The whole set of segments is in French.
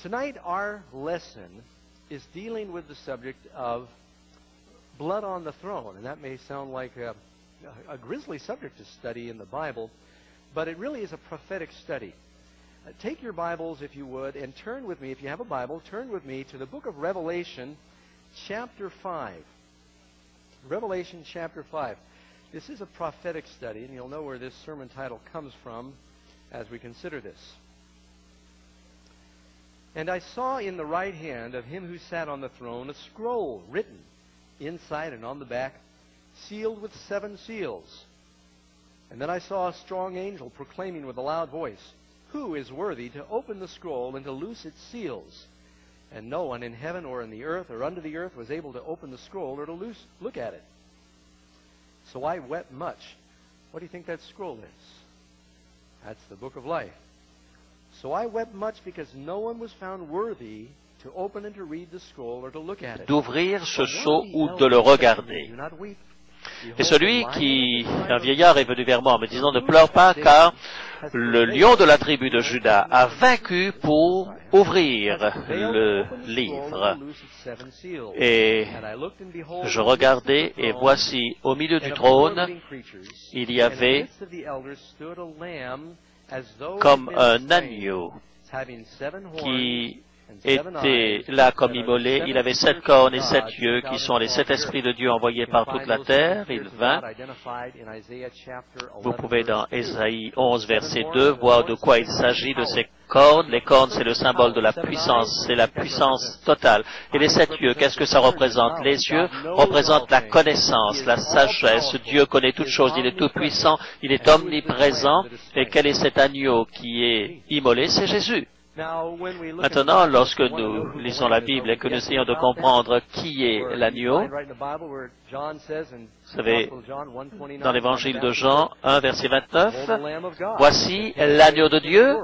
Tonight, our lesson is dealing with the subject of blood on the throne. And that may sound like a grisly subject to study in the Bible, but it really is a prophetic study. Take your Bibles, if you would, and turn with me, if you have a Bible, turn with me to the book of Revelation, chapter 5. Revelation, chapter 5. This is a prophetic study, and you'll know where this sermon title comes from as we consider this. And I saw in the right hand of him who sat on the throne a scroll written inside and on the back, sealed with 7 seals. And then I saw a strong angel proclaiming with a loud voice, "Who is worthy to open the scroll and to loose its seals?" And no one in heaven or in the earth or under the earth was able to open the scroll or to look at it. So I wept much. What do you think that scroll is? That's the book of life. So I wept much because no one was found worthy to open and to read the scroll or to look at it. D'ouvrir ce sceau ou de le regarder. Et celui qui, un vieillard, est venu vers moi en me disant, ne pleure pas, car le lion de la tribu de Juda a vaincu pour ouvrir le livre. Et je regardais, et voici, au milieu du trône, il y avait comme un agneau qui était là comme immolé. Il avait 7 cornes et 7 yeux, qui sont les 7 esprits de Dieu envoyés par toute la terre. Il vint. Vous pouvez dans Ésaïe 11, verset 2, voir de quoi il s'agit de ces cornes. Les cornes, c'est le symbole de la puissance, c'est la puissance totale. Et les 7 yeux, qu'est-ce que ça représente? Les yeux représentent la connaissance, la sagesse. Dieu connaît toutes choses, il est tout puissant, il est omniprésent. Et quel est cet agneau qui est immolé? C'est Jésus. Maintenant, lorsque nous lisons la Bible et que nous essayons de comprendre qui est l'agneau, vous savez, dans l'évangile de Jean 1, verset 29, « Voici l'agneau de Dieu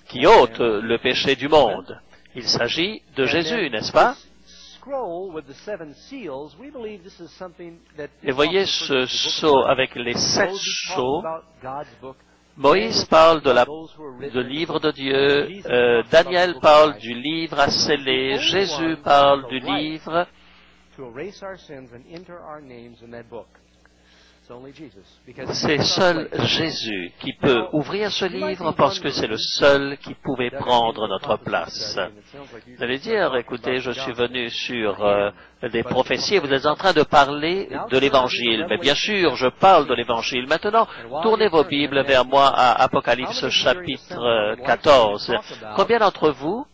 qui ôte le péché du monde. » Il s'agit de Jésus, n'est-ce pas? Et voyez ce sceau avec les 7 sceaux. Moïse parle de livre de Dieu, Daniel parle du livre à sceller, Jésus parle du livre. C'est seul Jésus qui peut ouvrir ce livre parce que c'est le seul qui pouvait prendre notre place. Vous allez dire, écoutez, je suis venu sur des prophéties et vous êtes en train de parler de l'Évangile. Mais bien sûr, je parle de l'Évangile. Maintenant, tournez vos Bibles vers moi à Apocalypse chapitre 14. Combien d'entre vous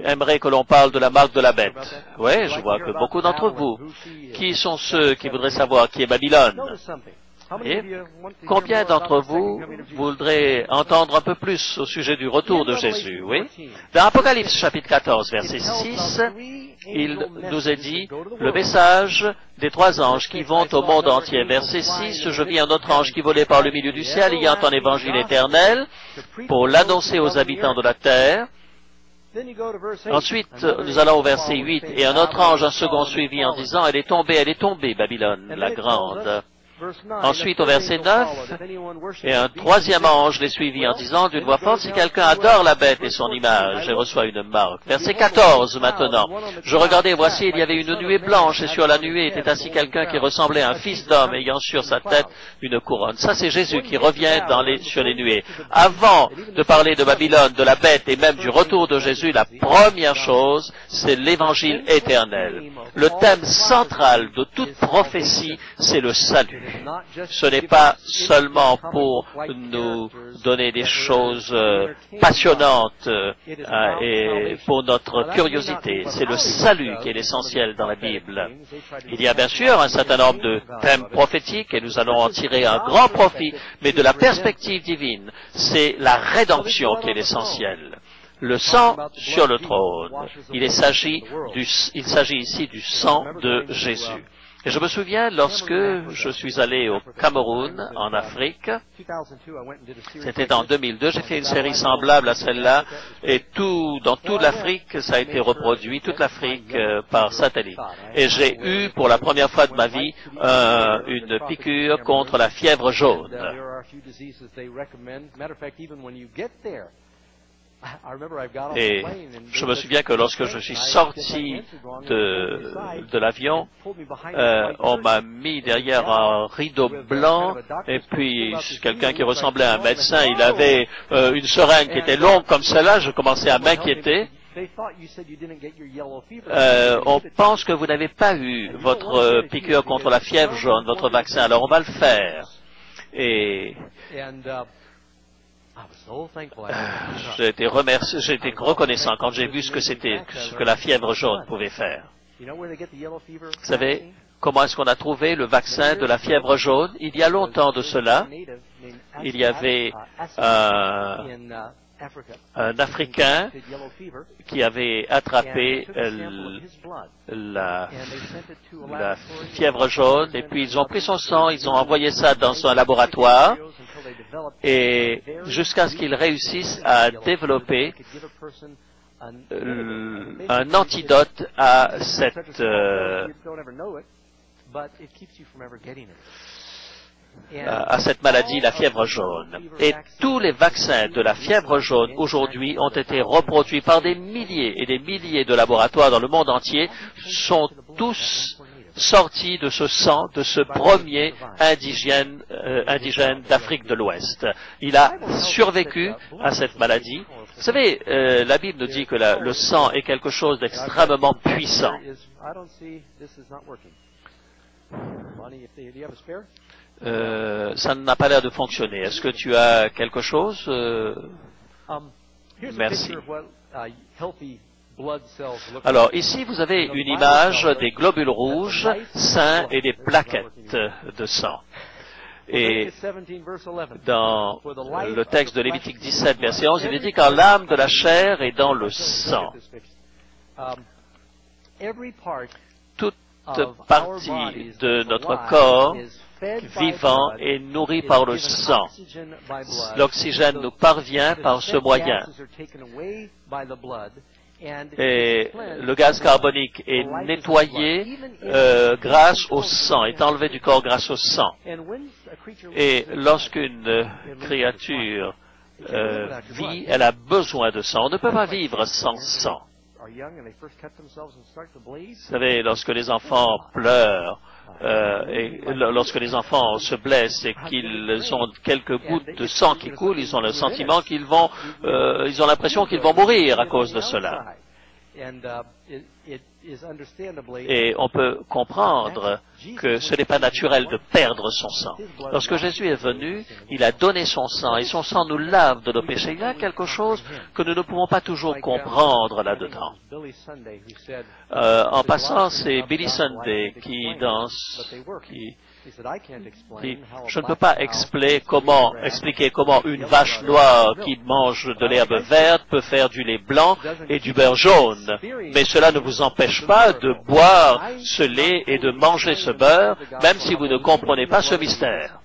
aimerait que l'on parle de la marque de la bête? Oui, je vois que beaucoup d'entre vous. Qui sont ceux qui voudraient savoir qui est Babylone? Et combien d'entre vous voudraient entendre un peu plus au sujet du retour de Jésus? Oui. Dans Apocalypse chapitre 14, verset 6, il nous est dit le message des 3 anges qui vont au monde entier. Verset 6, je vis un autre ange qui volait par le milieu du ciel, ayant un évangile éternel, pour l'annoncer aux habitants de la terre. Ensuite, nous allons au verset 8, et un autre ange, un second suivi en disant, elle est tombée, Babylone, la grande. Ensuite, au verset 9, et un 3e ange les suivit en disant d'une voix forte, si quelqu'un adore la bête et son image, et reçoit une marque. Verset 14 maintenant. Je regardais, voici, il y avait une nuée blanche, et sur la nuée était assis quelqu'un qui ressemblait à un fils d'homme, ayant sur sa tête une couronne. Ça, c'est Jésus qui revient sur les nuées. Avant de parler de Babylone, de la bête et même du retour de Jésus, la première chose, c'est l'évangile éternel. Le thème central de toute prophétie, c'est le salut. Ce n'est pas seulement pour nous donner des choses passionnantes et pour notre curiosité. C'est le salut qui est l'essentiel dans la Bible. Il y a bien sûr un certain nombre de thèmes prophétiques et nous allons en tirer un grand profit, mais de la perspective divine, c'est la rédemption qui est l'essentiel. Le sang sur le trône. Il s'agit ici du sang de Jésus. Et je me souviens, lorsque je suis allé au Cameroun, en Afrique, c'était en 2002, j'ai fait une série semblable à celle-là, et dans toute l'Afrique, ça a été reproduit, toute l'Afrique par satellite. Et j'ai eu, pour la première fois de ma vie, une piqûre contre la fièvre jaune. Et je me souviens que lorsque je suis sorti de l'avion, on m'a mis derrière un rideau blanc, et puis quelqu'un qui ressemblait à un médecin, il avait une seringue qui était longue comme celle-là, je commençais à m'inquiéter. On pense que vous n'avez pas eu votre piqûre contre la fièvre jaune, votre vaccin, alors on va le faire. Et j'ai été reconnaissant quand j'ai vu ce que la fièvre jaune pouvait faire. Vous savez comment est-ce qu'on a trouvé le vaccin de la fièvre jaune? Il y a longtemps de cela, il y avait un Africain qui avait attrapé la fièvre jaune, et puis ils ont pris son sang, ils ont envoyé ça dans un laboratoire, et jusqu'à ce qu'ils réussissent à développer un antidote à cette maladie, la fièvre jaune. Et tous les vaccins de la fièvre jaune aujourd'hui ont été reproduits par des milliers et des milliers de laboratoires dans le monde entier, sont tous sortis de ce sang, de ce premier indigène d'Afrique de l'Ouest. Il a survécu à cette maladie. Vous savez, la Bible nous dit que le sang est quelque chose d'extrêmement puissant. Ça n'a pas l'air de fonctionner. Est-ce que tu as quelque chose? Merci. Alors, ici, vous avez une image des globules rouges sains et des plaquettes de sang. Et dans le texte de Lévitique 17, verset 11, il est dit car l'âme de la chair est dans le sang. Toute partie de notre corps vivant est nourri par le sang. L'oxygène nous parvient par ce moyen. Et le gaz carbonique est nettoyé grâce au sang, est enlevé du corps grâce au sang. Et lorsqu'une créature vit, elle a besoin de sang. On ne peut pas vivre sans sang. Vous savez, lorsque les enfants pleurent, et lorsque les enfants se blessent et qu'ils ont quelques gouttes de sang qui coulent, ils ont le sentiment qu'ils vont, ils ont l'impression qu'ils vont mourir à cause de cela. Et on peut comprendre que ce n'est pas naturel de perdre son sang. Lorsque Jésus est venu, il a donné son sang, et son sang nous lave de nos péchés. Il y a quelque chose que nous ne pouvons pas toujours comprendre là-dedans. En passant, c'est Billy Sunday qui dit, je ne peux pas expliquer comment une vache noire qui mange de l'herbe verte peut faire du lait blanc et du beurre jaune. Mais cela ne vous empêche pas de boire ce lait et de manger ce beurre, même si vous ne comprenez pas ce mystère.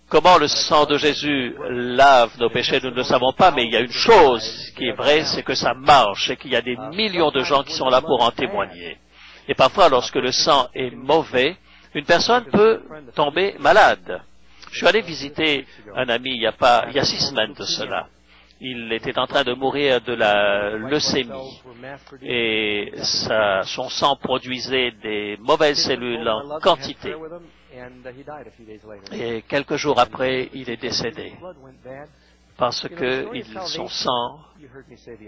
Comment le sang de Jésus lave nos péchés, nous ne le savons pas, mais il y a une chose qui est vraie, c'est que ça marche et qu'il y a des millions de gens qui sont là pour en témoigner. Et parfois, lorsque le sang est mauvais, une personne peut tomber malade. Je suis allé visiter un ami il y a 6 semaines de cela. Il était en train de mourir de la leucémie et son sang produisait des mauvaises cellules en quantité. Et quelques jours après, il est décédé parce que son sang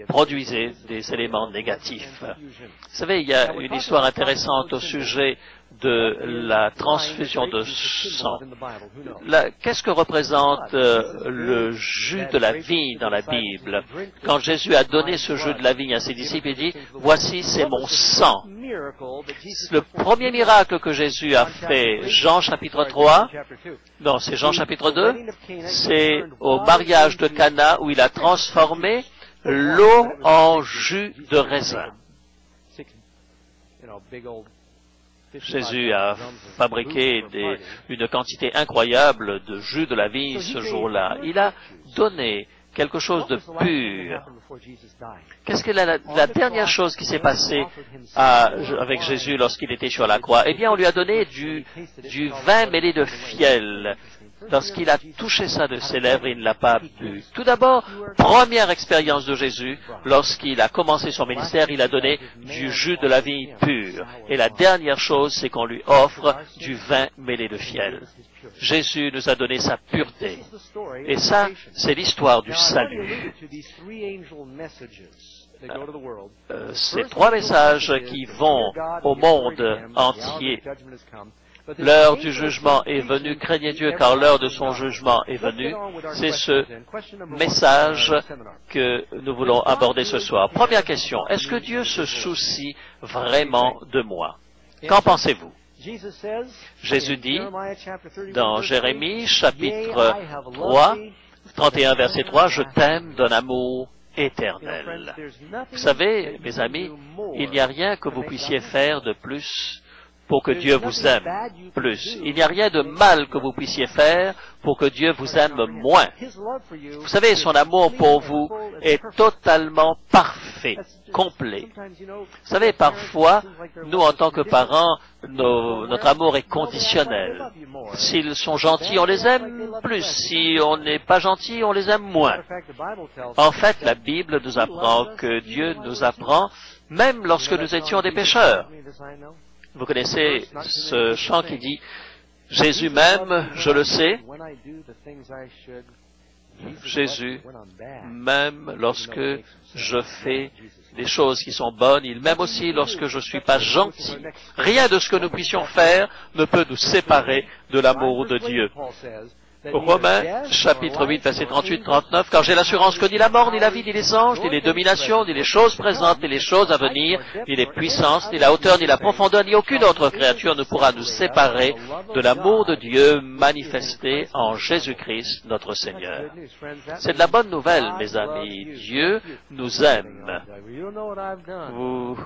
produisait des éléments négatifs. Vous savez, il y a une histoire intéressante au sujet de la transfusion de sang. Qu'est-ce que représente le jus de la vigne dans la Bible? Quand Jésus a donné ce jus de la vigne à ses disciples, il dit, « Voici, c'est mon sang ». Le premier miracle que Jésus a fait, Jean chapitre 3, non, c'est Jean chapitre 2, c'est au mariage de Cana où il a transformé l'eau en jus de raisin. Jésus a fabriqué une quantité incroyable de jus de la vigne ce jour-là. Il a donné quelque chose de pur. Qu'est-ce que la dernière chose qui s'est passée avec Jésus lorsqu'il était sur la croix? Eh bien, on lui a donné du vin mêlé de fiel. lorsqu'il a touché ça de ses lèvres, il ne l'a pas bu. Tout d'abord, première expérience de Jésus, lorsqu'il a commencé son ministère, il a donné du jus de la vie pure. Et la dernière chose, c'est qu'on lui offre du vin mêlé de fiel. Jésus nous a donné sa pureté. Et ça, c'est l'histoire du salut. Ces trois messages qui vont au monde entier. L'heure du jugement est venue, craignez Dieu, car l'heure de son jugement est venue. C'est ce message que nous voulons aborder ce soir. Première question, est-ce que Dieu se soucie vraiment de moi? Qu'en pensez-vous? Jésus dit dans Jérémie, chapitre 3, 31, verset 3, « Je t'aime d'un amour éternel. » Vous savez, mes amis, il n'y a rien que vous puissiez faire de plus pour que Dieu vous aime plus. Il n'y a rien de mal que vous puissiez faire pour que Dieu vous aime moins. Vous savez, son amour pour vous est totalement parfait, complet. Vous savez, parfois, nous, en tant que parents, notre amour est conditionnel. S'ils sont gentils, on les aime plus. Si on n'est pas gentil, on les aime moins. En fait, la Bible nous apprend que Dieu nous apprend, même lorsque nous étions des pécheurs. Vous connaissez ce chant qui dit « Jésus m'aime, je le sais. Jésus m'aime lorsque je fais des choses qui sont bonnes. Il m'aime aussi lorsque je ne suis pas gentil. Rien de ce que nous puissions faire ne peut nous séparer de l'amour de Dieu. » Romains, chapitre 8, verset 38-39, « Car j'ai l'assurance que ni la mort, ni la vie, ni les anges, ni les dominations, ni les choses présentes, ni les choses à venir, ni les puissances, ni la hauteur, ni la profondeur, ni aucune autre créature ne pourra nous séparer de l'amour de Dieu manifesté en Jésus-Christ, notre Seigneur. » C'est de la bonne nouvelle, mes amis. Dieu nous aime. Vous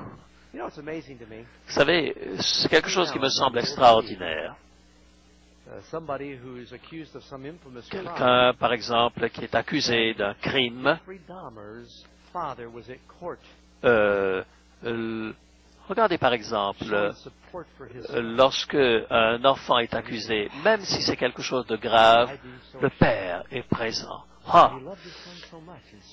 savez, c'est quelque chose qui me semble extraordinaire. Quelqu'un, par exemple, qui est accusé d'un crime, regardez par exemple, lorsque un enfant est accusé, même si c'est quelque chose de grave, le père est présent. Ah,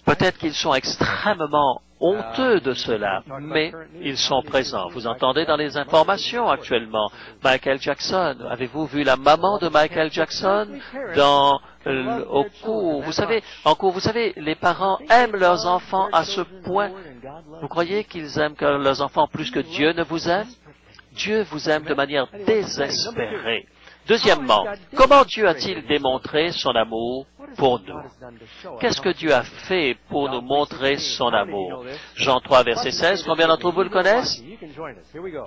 peut-être qu'ils sont extrêmement honteux de cela, mais ils sont présents. Vous entendez dans les informations actuellement, Michael Jackson. Avez-vous vu la maman de Michael Jackson au cours? Vous savez, les parents aiment leurs enfants à ce point. Vous croyez qu'ils aiment leurs enfants plus que Dieu ne vous aime? Dieu vous aime de manière désespérée. Deuxièmement, comment Dieu a-t-il démontré son amour pour nous? Qu'est-ce que Dieu a fait pour nous montrer son amour? Jean 3, verset 16, combien d'entre vous le connaissent?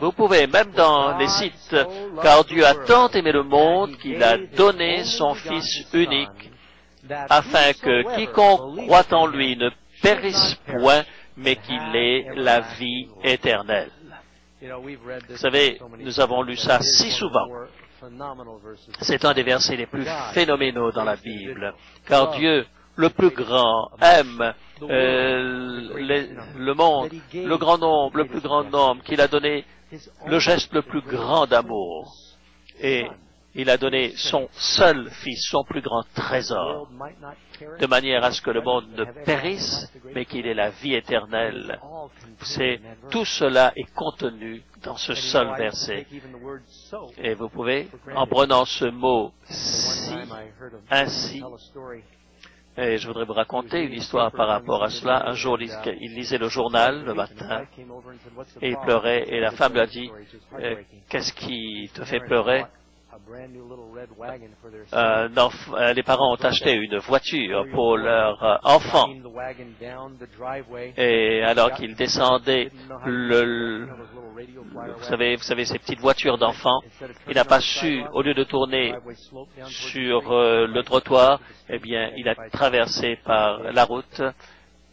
Vous pouvez, même dans les sites, « Car Dieu a tant aimé le monde qu'il a donné son Fils unique, afin que quiconque croit en lui ne périsse point, mais qu'il ait la vie éternelle. » Vous savez, nous avons lu ça si souvent. C'est un des versets les plus phénoménaux dans la Bible, car Dieu, le plus grand, aime le monde, le grand nombre, le plus grand nombre, qu'il a donné le geste le plus grand d'amour. Et il a donné son seul Fils, son plus grand trésor, de manière à ce que le monde ne périsse, mais qu'il ait la vie éternelle. Tout cela est contenu dans ce seul verset. Et vous pouvez, en prenant ce mot « si », ainsi, et je voudrais vous raconter une histoire par rapport à cela. Un jour, il lisait le journal le matin, et il pleurait, et la femme lui a dit « Qu'est-ce qui te fait pleurer ?» Les parents ont acheté une voiture pour leur enfant. Et alors qu'ils descendaient vous savez, ces petites voitures d'enfants, il n'a pas su, au lieu de tourner sur le trottoir, eh bien, il a traversé par la route.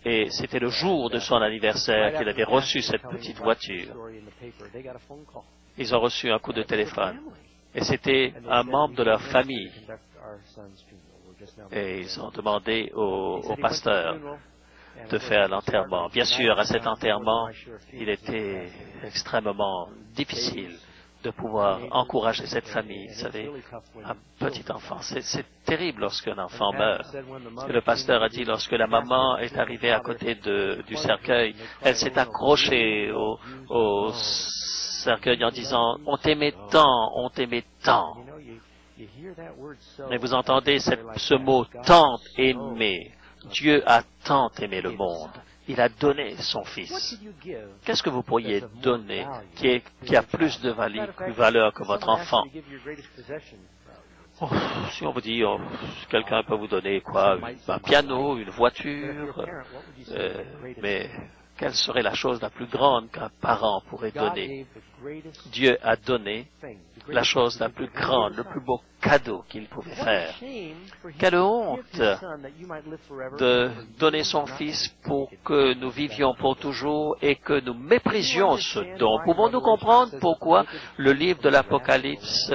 Et c'était le jour de son anniversaire qu'il avait reçu cette petite voiture. Ils ont reçu un coup de téléphone. Et c'était un membre de leur famille. Et ils ont demandé au pasteur de faire l'enterrement. Bien sûr, à cet enterrement, il était extrêmement difficile de pouvoir encourager cette famille. Vous savez, un petit enfant, c'est terrible lorsqu'un enfant meurt. Et le pasteur a dit, lorsque la maman est arrivée à côté du cercueil, elle s'est accrochée au cercueil en disant, on t'aimait tant, on t'aimait tant. Mais vous entendez ce mot tant aimé. Dieu a tant aimé le monde. Il a donné son Fils. Qu'est-ce que vous pourriez donner qui a plus de valeur que votre enfant? Oh, si on vous dit, quelqu'un peut vous donner quoi? Un piano, une voiture, mais quelle serait la chose la plus grande qu'un parent pourrait donner? Dieu a donné la chose la plus grande, le plus beau cadeau qu'il pouvait faire. Quelle honte de donner son Fils pour que nous vivions pour toujours et que nous méprisions ce don. Pouvons-nous comprendre pourquoi le livre de l'Apocalypse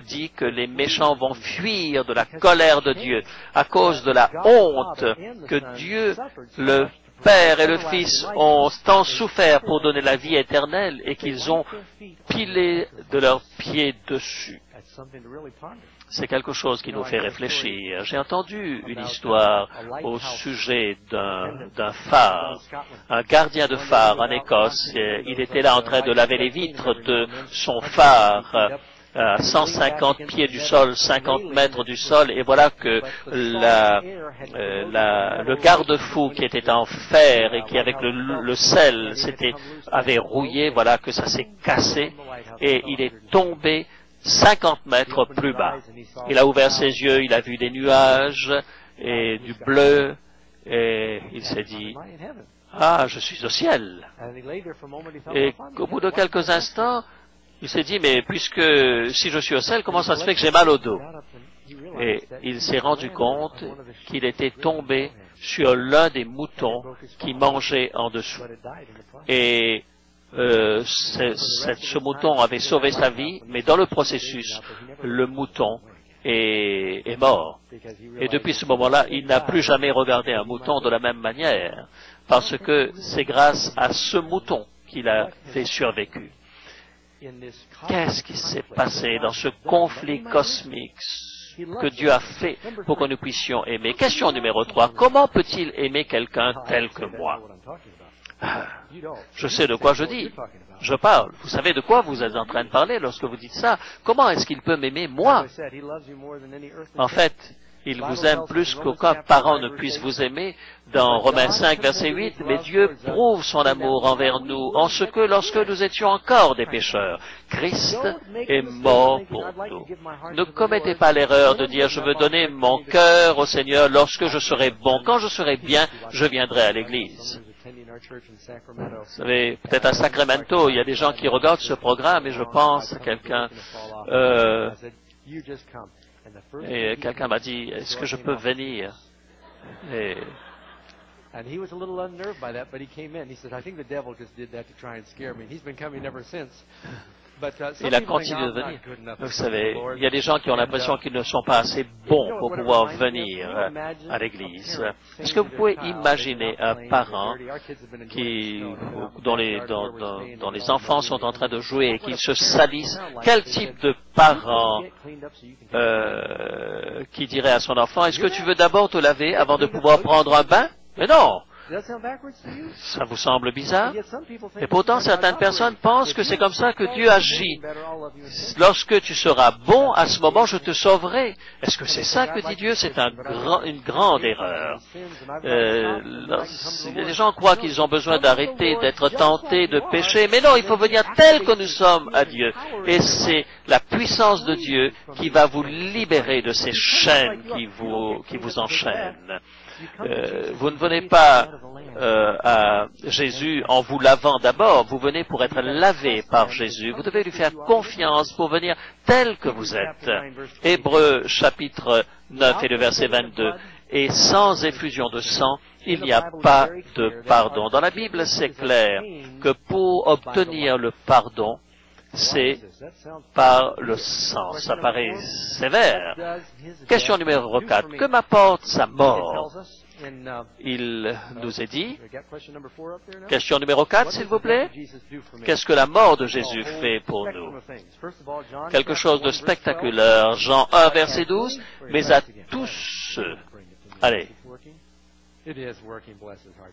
dit que les méchants vont fuir de la colère de Dieu à cause de la honte que Dieu, le Père et le Fils ont tant souffert pour donner la vie éternelle et qu'ils ont pilé de leurs pieds dessus. C'est quelque chose qui nous fait réfléchir. J'ai entendu une histoire au sujet d'un phare, un gardien de phare en Écosse. Il était là en train de laver les vitres de son phare à 150 pieds du sol, 50 mètres du sol, et voilà que le garde-fou qui était en fer et qui avec le sel avait rouillé, voilà que ça s'est cassé et il est tombé 50 mètres plus bas. Il a ouvert ses yeux, il a vu des nuages et du bleu et il s'est dit, ah, je suis au ciel. Et au bout de quelques instants, il s'est dit, mais puisque si je suis au ciel, comment ça se fait que j'ai mal au dos? Et il s'est rendu compte qu'il était tombé sur l'un des moutons qui mangeait en dessous. Et ce mouton avait sauvé sa vie, mais dans le processus, le mouton est mort. Et depuis ce moment-là, il n'a plus jamais regardé un mouton de la même manière, parce que c'est grâce à ce mouton qu'il avait survécu. Qu'est-ce qui s'est passé dans ce conflit cosmique que Dieu a fait pour que nous puissions aimer? Question numéro 3. Comment peut-il aimer quelqu'un tel que moi? Je sais de quoi je dis. Je parle. Vous savez de quoi vous êtes en train de parler lorsque vous dites ça? Comment est-ce qu'il peut m'aimer moi? En fait, il vous aime plus qu'aucun parent ne puisse vous aimer. Dans Romains 5, verset 8, mais Dieu prouve son amour envers nous en ce que lorsque nous étions encore des pécheurs, Christ est mort pour nous. Ne commettez pas l'erreur de dire je veux donner mon cœur au Seigneur lorsque je serai bon. Quand je serai bien, je viendrai à l'église. Vous savez, peut-être à Sacramento, il y a des gens qui regardent ce programme et je pense à quelqu'un et quelqu'un m'a dit, est-ce que je peux venir? Et And he was a little unnerved by that, but he came in. He said, I think the devil just did that to try and scare me. He's been coming ever since. Il a continué de venir. Vous savez, il y a des gens qui ont l'impression qu'ils ne sont pas assez bons pour pouvoir venir à l'église. Est-ce que vous pouvez imaginer un parent dont les enfants sont en train de jouer et qu'ils se salissent? Quel type de parent qui dirait à son enfant, est-ce que tu veux d'abord te laver avant de pouvoir prendre un bain? Mais non! Ça vous semble bizarre? Et pourtant, certaines personnes pensent que c'est comme ça que Dieu agit. Lorsque tu seras bon, à ce moment, je te sauverai. Est-ce que c'est ça que dit Dieu? C'est une grande erreur. Les gens croient qu'ils ont besoin d'arrêter d'être tentés de pécher, mais non, il faut venir tel que nous sommes à Dieu. Et c'est la puissance de Dieu qui va vous libérer de ces chaînes qui vous enchaînent. Vous ne venez pas à Jésus en vous lavant d'abord, vous venez pour être lavé par Jésus. Vous devez lui faire confiance pour venir tel que vous êtes. Hébreux chapitre 9 et le verset 22. Et sans effusion de sang, il n'y a pas de pardon. Dans la Bible, c'est clair que pour obtenir le pardon, c'est par le sang. Ça paraît sévère. Question numéro 4. Que m'apporte sa mort? il nous est dit, question numéro 4, s'il vous plaît, qu'est-ce que la mort de Jésus fait pour nous? Quelque chose de spectaculaire. Jean 1, verset 12, mais à tous ceux... Allez.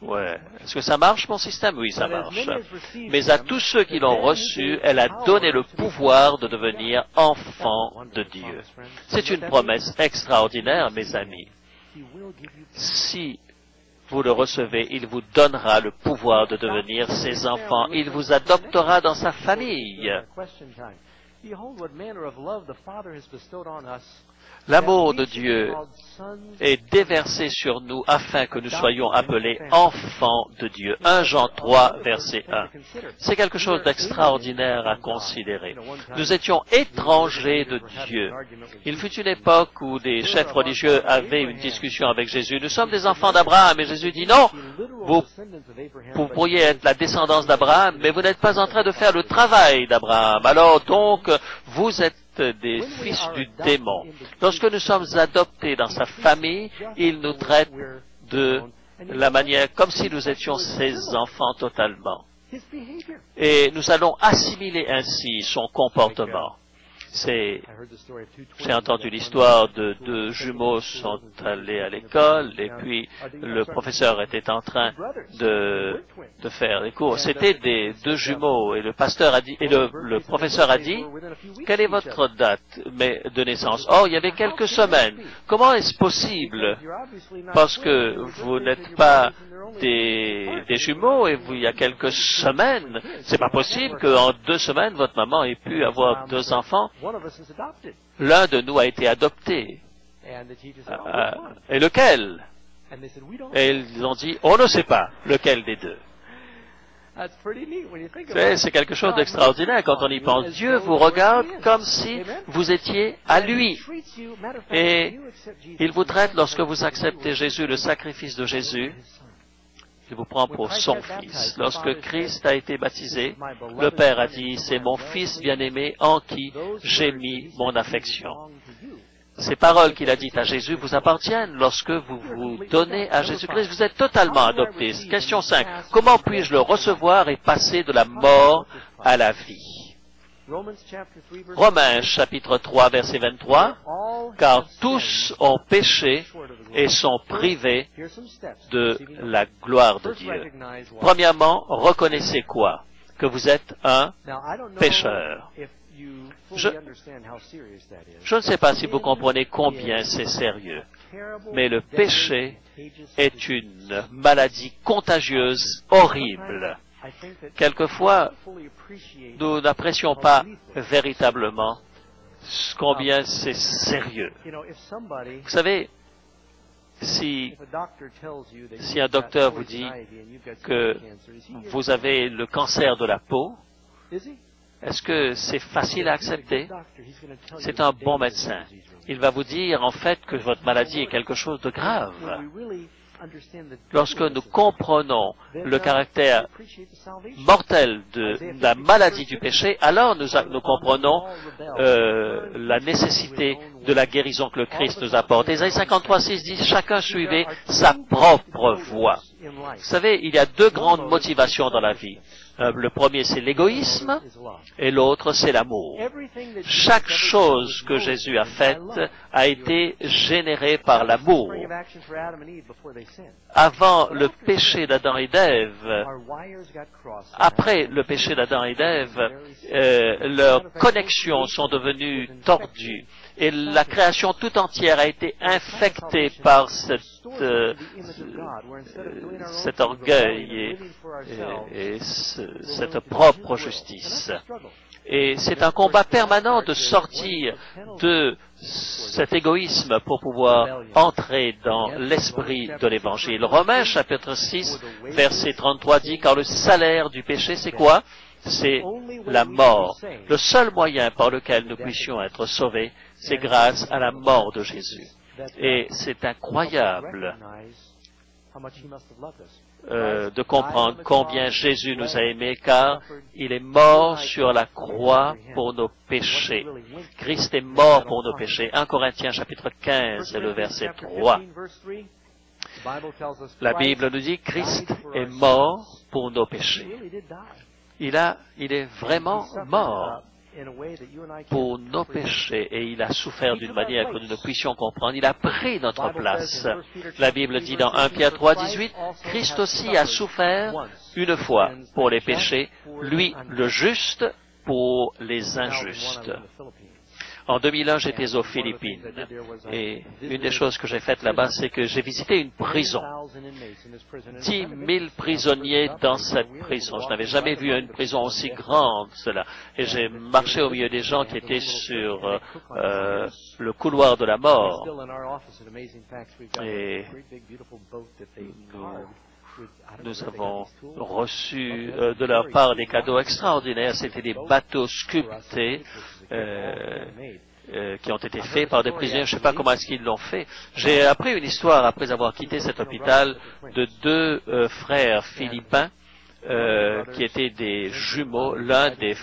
Ouais. Est-ce que ça marche, mon système? Oui, ça marche. Mais à tous ceux qui l'ont reçu, elle a donné le pouvoir de devenir enfants de Dieu. C'est une promesse extraordinaire, mes amis. Si vous le recevez, il vous donnera le pouvoir de devenir ses enfants. Il vous adoptera dans sa famille. L'amour de Dieu est déversé sur nous afin que nous soyons appelés enfants de Dieu. 1 Jean 3, verset 1. C'est quelque chose d'extraordinaire à considérer. Nous étions étrangers de Dieu. Il fut une époque où des chefs religieux avaient une discussion avec Jésus. Nous sommes des enfants d'Abraham. Et Jésus dit non, vous pourriez être la descendance d'Abraham, mais vous n'êtes pas en train de faire le travail d'Abraham. Alors donc, vous êtes des fils du démon. Lorsque nous sommes adoptés dans sa famille, il nous traite de la manière comme si nous étions ses enfants totalement. Et nous allons assimiler ainsi son comportement. J'ai entendu l'histoire de deux jumeaux sont allés à l'école et puis le professeur était en train de faire les cours. C'était des deux jumeaux et le pasteur a dit, et le professeur a dit, quelle est votre date de naissance? Oh, il y avait quelques semaines. Comment est-ce possible? Parce que vous n'êtes pas des jumeaux et il y a quelques semaines. C'est pas possible qu'en 2 semaines, votre maman ait pu avoir 2 enfants. L'un de nous a été adopté. Et lequel? Et ils ont dit, on ne sait pas lequel des deux. C'est quelque chose d'extraordinaire quand on y pense. Dieu vous regarde comme si vous étiez à lui. Et il vous traite lorsque vous acceptez Jésus, le sacrifice de Jésus. Il vous prend pour son fils. Lorsque Christ a été baptisé, le Père a dit, c'est mon fils bien-aimé en qui j'ai mis mon affection. Ces paroles qu'il a dites à Jésus vous appartiennent lorsque vous vous donnez à Jésus-Christ. Vous êtes totalement adopté. Question 5. Comment puis-je le recevoir et passer de la mort à la vie? Romains chapitre 3 verset 23, car tous ont péché et sont privés de la gloire de Dieu. Premièrement, reconnaissez quoi? Que vous êtes un pécheur. Je ne sais pas si vous comprenez combien c'est sérieux, mais le péché est une maladie contagieuse, horrible. Quelquefois, nous n'apprécions pas véritablement combien c'est sérieux. Vous savez, si un docteur vous dit que vous avez le cancer de la peau, est-ce que c'est facile à accepter? C'est un bon médecin. Il va vous dire en fait que votre maladie est quelque chose de grave. Lorsque nous comprenons le caractère mortel de la maladie du péché, alors nous comprenons la nécessité de la guérison que le Christ nous apporte. Ésaïe 53:6 dit, chacun suivait sa propre voie. Vous savez, il y a 2 grandes motivations dans la vie. Le premier, c'est l'égoïsme, et l'autre, c'est l'amour. Chaque chose que Jésus a faite a été générée par l'amour. Avant le péché d'Adam et d'Ève, après le péché d'Adam et d'Ève, leurs connexions sont devenues tordues. Et la création tout entière a été infectée par cet orgueil et cette propre justice. Et c'est un combat permanent de sortir de cet égoïsme pour pouvoir entrer dans l'esprit de l'Évangile. Romains chapitre 6, verset 33 dit, car le salaire du péché, c'est quoi? C'est la mort. Le seul moyen par lequel nous puissions être sauvés, c'est grâce à la mort de Jésus. Et c'est incroyable de comprendre combien Jésus nous a aimés, car il est mort sur la croix pour nos péchés. Christ est mort pour nos péchés. 1 Corinthiens chapitre 15, le verset 3. La Bible nous dit que Christ est mort pour nos péchés. Il est vraiment mort pour nos péchés et il a souffert d'une manière que nous ne puissions comprendre. Il a pris notre place. La Bible dit dans 1 Pierre 3, 18, Christ aussi a souffert une fois pour les péchés, lui le juste pour les injustes. En 2001, j'étais aux Philippines et une des choses que j'ai faites là-bas, c'est que j'ai visité une prison. 10 000 prisonniers dans cette prison. Je n'avais jamais vu une prison aussi grande, cela. Et j'ai marché au milieu des gens qui étaient sur le couloir de la mort. Et nous avons reçu de leur part des cadeaux extraordinaires. C'était des bateaux sculptés qui ont été faits par des prisonniers. Je ne sais pas comment est-ce qu'ils l'ont fait. J'ai appris une histoire après avoir quitté cet hôpital de deux frères philippins qui étaient des jumeaux. L'un des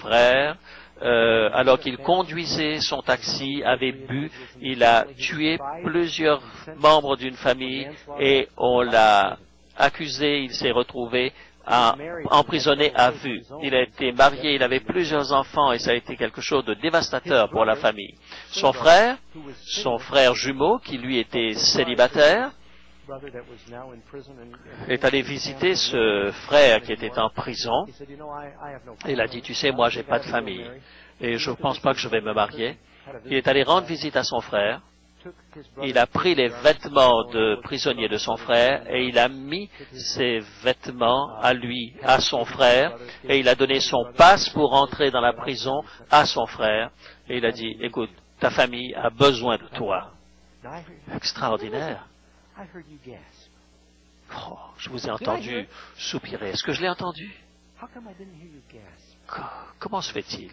frères, alors qu'il conduisait son taxi, avait bu, il a tué plusieurs membres d'une famille et on l'a accusé, il s'est retrouvé emprisonné à vue. Il a été marié, il avait plusieurs enfants et ça a été quelque chose de dévastateur pour la famille. Son frère jumeau, qui lui était célibataire, est allé visiter ce frère qui était en prison. Il a dit, tu sais, moi j'ai pas de famille et je ne pense pas que je vais me marier. Il est allé rendre visite à son frère. Il a pris les vêtements de prisonnier de son frère et il a mis ses vêtements à lui, à son frère, et il a donné son passe pour entrer dans la prison à son frère. Et il a dit, écoute, ta famille a besoin de toi. Extraordinaire. Oh, je vous ai entendu soupirer. Est-ce que je l'ai entendu? Comment se fait-il?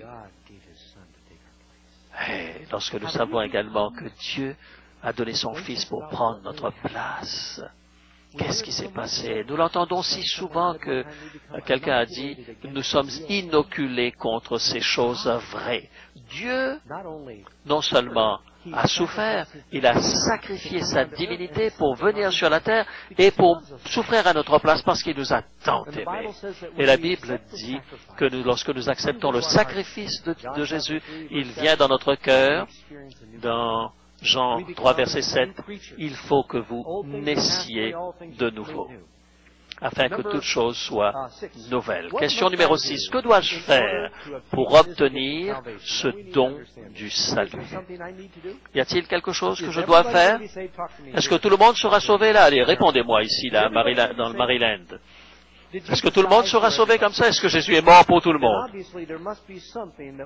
Et lorsque nous savons également que Dieu a donné son Fils pour prendre notre place, qu'est-ce qui s'est passé? Nous l'entendons si souvent que quelqu'un a dit, nous sommes inoculés contre ces choses vraies. Dieu, non seulement a souffert, il a sacrifié sa divinité pour venir sur la terre et pour souffrir à notre place parce qu'il nous a tant aimés. Et la Bible dit que lorsque nous acceptons le sacrifice de Jésus, il vient dans notre cœur, dans Jean 3, verset 7, il faut que vous naissiez de nouveau, afin que toute chose soit nouvelle. Question numéro 6. Que dois-je faire pour obtenir ce don du salut? Y a-t-il quelque chose que je dois faire? Est-ce que tout le monde sera sauvé là? Allez, répondez-moi ici, là, dans le Maryland. Est-ce que tout le monde sera sauvé comme ça? Est-ce que Jésus est mort pour tout le monde?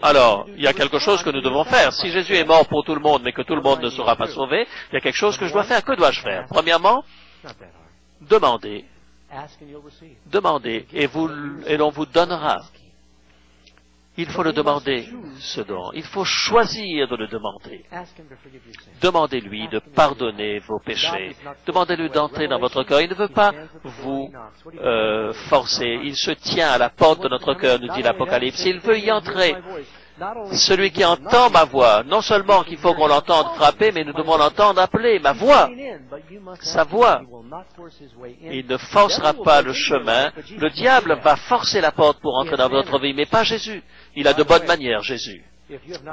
Alors, il y a quelque chose que nous devons faire. Si Jésus est mort pour tout le monde, mais que tout le monde ne sera pas sauvé, il y a quelque chose que je dois faire. Que dois-je faire? Premièrement, demandez. Demandez et l'on vous donnera. Il faut le demander, ce don. Il faut choisir de le demander. Demandez-lui de pardonner vos péchés. Demandez-lui d'entrer dans votre cœur. Il ne veut pas vous forcer. Il se tient à la porte de notre cœur, nous dit l'Apocalypse. Il veut y entrer. Celui qui entend ma voix, non seulement qu'il faut qu'on l'entende frapper, mais nous devons l'entendre appeler, ma voix, sa voix. Il ne forcera pas le chemin. Le diable va forcer la porte pour entrer dans votre vie, mais pas Jésus. Il a de bonnes manières, Jésus.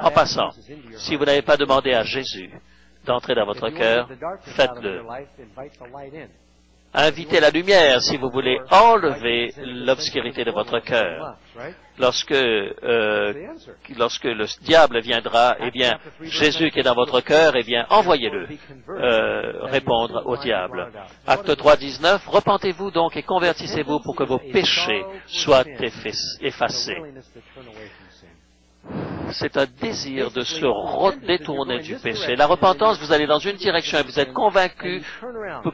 En passant, si vous n'avez pas demandé à Jésus d'entrer dans votre cœur, faites-le. Invitez la lumière si vous voulez enlever l'obscurité de votre cœur. Lorsque le diable viendra, eh bien, Jésus qui est dans votre cœur, eh bien, envoyez-le répondre au diable. Acte 3, 19, repentez-vous donc et convertissez-vous pour que vos péchés soient effacés. C'est un désir de se détourner du péché. La repentance, vous allez dans une direction et vous êtes convaincu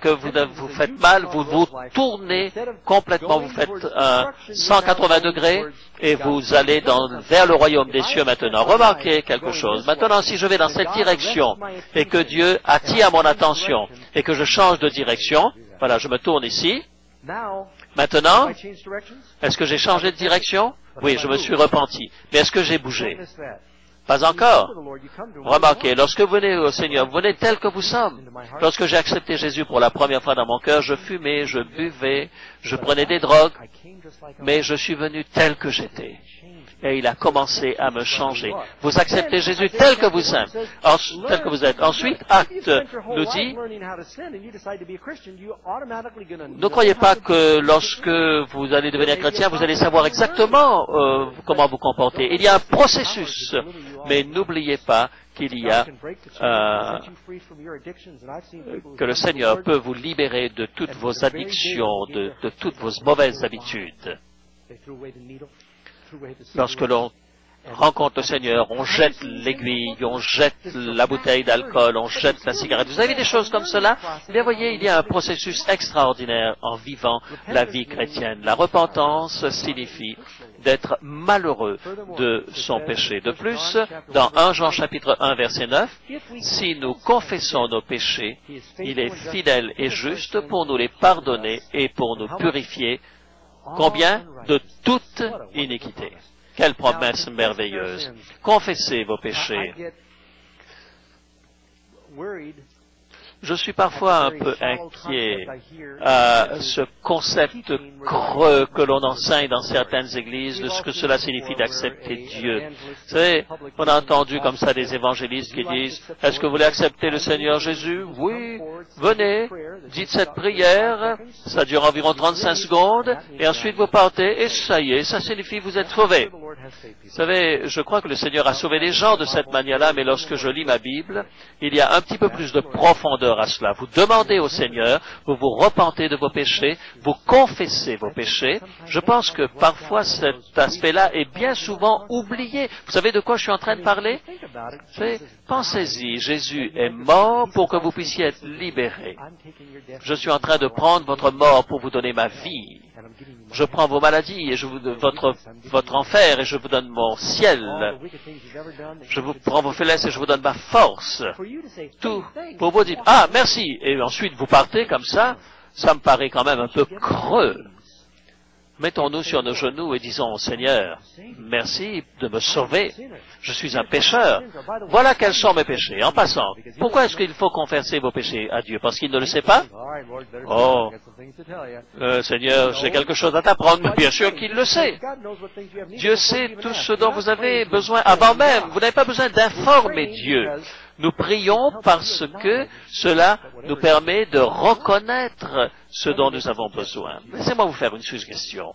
que vous faites mal, vous vous tournez complètement, vous faites un 180 degrés et vous allez vers le royaume des cieux maintenant. Remarquez quelque chose. Maintenant, si je vais dans cette direction et que Dieu attire mon attention et que je change de direction, voilà, je me tourne ici. Maintenant, est-ce que j'ai changé de direction? Oui, je me suis repenti. Mais est-ce que j'ai bougé? Pas encore. Remarquez, lorsque vous venez au Seigneur, vous venez tel que vous sommes. Lorsque j'ai accepté Jésus pour la première fois dans mon cœur, je fumais, je buvais, je prenais des drogues, mais je suis venu tel que j'étais. Et il a commencé à me changer. Vous acceptez Jésus tel que vous êtes. Ensuite, Acte nous dit, ne croyez pas que lorsque vous allez devenir chrétien, vous allez savoir exactement comment vous comporter. Il y a un processus, mais n'oubliez pas qu'il y a que le Seigneur peut vous libérer de toutes vos addictions, de toutes vos mauvaises habitudes. Lorsque l'on rencontre le Seigneur, on jette l'aiguille, on jette la bouteille d'alcool, on jette la cigarette. Vous avez des choses comme cela? Eh bien, voyez, il y a un processus extraordinaire en vivant la vie chrétienne. La repentance signifie d'être malheureux de son péché. De plus, dans 1 Jean chapitre 1 verset 9, si nous confessons nos péchés, il est fidèle et juste pour nous les pardonner et pour nous purifier. Combien? De toute iniquité. Quelle promesse merveilleuse. Confessez vos péchés. Je suis parfois un peu inquiet à ce concept creux que l'on enseigne dans certaines églises de ce que cela signifie d'accepter Dieu. Vous savez, on a entendu comme ça des évangélistes qui disent, « Est-ce que vous voulez accepter le Seigneur Jésus? Oui, venez, dites cette prière, ça dure environ 35 secondes, et ensuite vous partez, et ça y est, ça signifie vous êtes sauvés. » Vous savez, je crois que le Seigneur a sauvé les gens de cette manière-là, mais lorsque je lis ma Bible, il y a un petit peu plus de profondeur à cela. Vous demandez au Seigneur, vous vous repentez de vos péchés, vous confessez vos péchés. Je pense que parfois cet aspect-là est bien souvent oublié. Vous savez de quoi je suis en train de parler? Pensez-y, Jésus est mort pour que vous puissiez être libérés. Je suis en train de prendre votre mort pour vous donner ma vie. Je prends vos maladies et votre enfer et je vous donne mon ciel. Je vous prends vos faiblesses et je vous donne ma force. Tout pour vous dire, ah, merci. Et ensuite vous partez comme ça me paraît quand même un peu creux. Mettons-nous sur nos genoux et disons, Seigneur, merci de me sauver. Je suis un pécheur. Voilà quels sont mes péchés. En passant, pourquoi est-ce qu'il faut confesser vos péchés à Dieu? Parce qu'il ne le sait pas? Oh, Seigneur, j'ai quelque chose à t'apprendre. Mais bien sûr qu'il le sait. Dieu sait tout ce dont vous avez besoin avant même. Vous n'avez pas besoin d'informer Dieu. Nous prions parce que cela nous permet de reconnaître ce dont nous avons besoin. Laissez-moi vous faire une suggestion.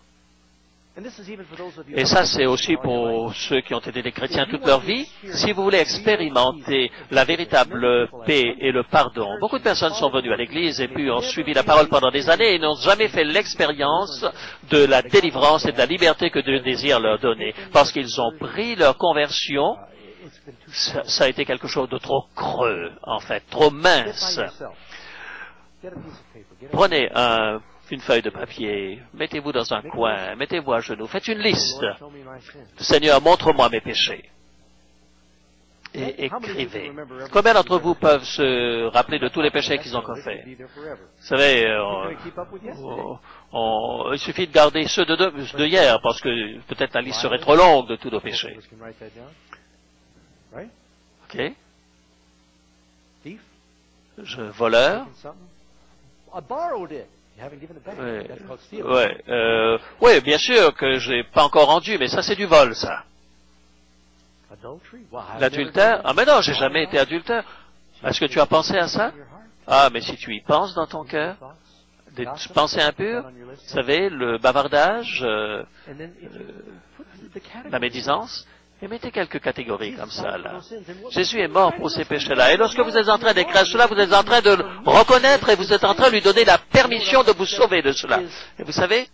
Et ça, c'est aussi pour ceux qui ont été des chrétiens toute leur vie. Si vous voulez expérimenter la véritable paix et le pardon, beaucoup de personnes sont venues à l'Église et puis ont suivi la parole pendant des années et n'ont jamais fait l'expérience de la délivrance et de la liberté que Dieu désire leur donner. Parce qu'ils ont pris leur conversion, ça a été quelque chose de trop creux, en fait, trop mince. Prenez une feuille de papier, mettez-vous dans un coin, mettez-vous à genoux, faites une liste. Seigneur, montre-moi mes péchés. Et écrivez. Combien d'entre vous peuvent se rappeler de tous les péchés qu'ils ont fait? Vous savez, il suffit de garder ceux de hier, parce que peut-être la liste serait trop longue de tous nos péchés. OK? Voleur. Oui, bien sûr que j'ai pas encore rendu, mais ça c'est du vol, ça. L'adultère? Ah mais non, j'ai jamais été adultère. Est-ce que tu as pensé à ça? Ah, mais si tu y penses dans ton cœur, des pensées impures, vous savez, le bavardage, la médisance, et mettez quelques catégories comme ça, là. Jésus est mort pour ces péchés-là. Et lorsque vous êtes en train d'écrire cela, vous êtes en train de le reconnaître et vous êtes en train de lui donner la permission de vous sauver de cela. Et vous savez,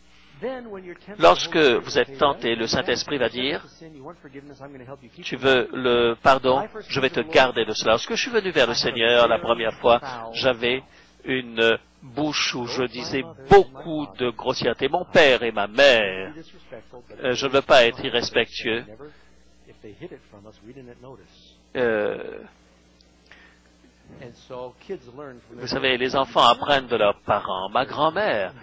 lorsque vous êtes tenté, le Saint-Esprit va dire, tu veux le pardon, je vais te garder de cela. Lorsque je suis venu vers le Seigneur la première fois, j'avais une bouche où je disais beaucoup de grossièreté. Mon père et ma mère, je ne veux pas être irrespectueux. Vous savez, les enfants apprennent de leurs parents. Ma grand-mère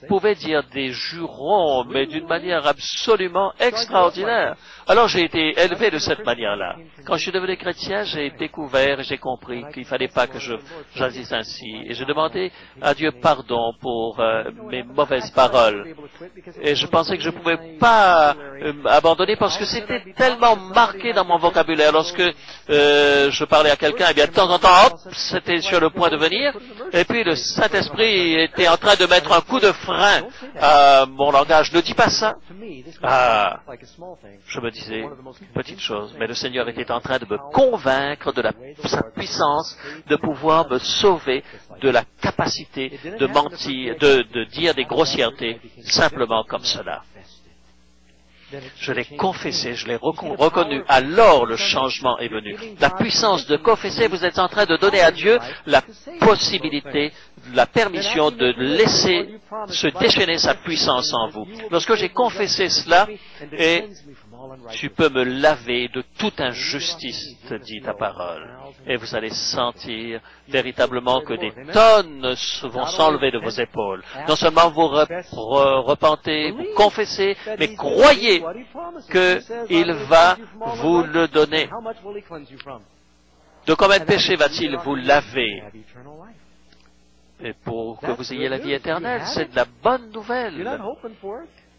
pouvait dire des jurons, mais d'une manière absolument extraordinaire. Alors j'ai été élevé de cette manière-là. Quand je suis devenu chrétien, j'ai découvert et j'ai compris qu'il ne fallait pas que j'agisse ainsi. Et j'ai demandé à Dieu pardon pour mes mauvaises paroles. Et je pensais que je ne pouvais pas abandonner parce que c'était tellement marqué dans mon vocabulaire. Lorsque je parlais à quelqu'un, eh bien, de temps en temps, hop, c'était sur le point de venir. Et puis le Saint-Esprit était en train de mettre un coup de frein à mon langage. Ne dis pas ça. Ah, je me disais, petite chose, mais le Seigneur était en train de me convaincre de sa puissance, de pouvoir me sauver de la capacité de mentir, de dire des grossièretés, simplement comme cela. Je l'ai confessé, je l'ai reconnu. Alors le changement est venu. La puissance de confesser, vous êtes en train de donner à Dieu la possibilité, la permission de laisser se déchaîner sa puissance en vous. Lorsque j'ai confessé cela, et tu peux me laver de toute injustice, te dit ta parole. Et vous allez sentir véritablement que des tonnes vont s'enlever de vos épaules. Non seulement vous repentez, vous confessez, mais croyez qu'il va vous le donner. De combien de péchés va-t-il vous laver? Et pour que vous ayez la vie éternelle, c'est de la bonne nouvelle.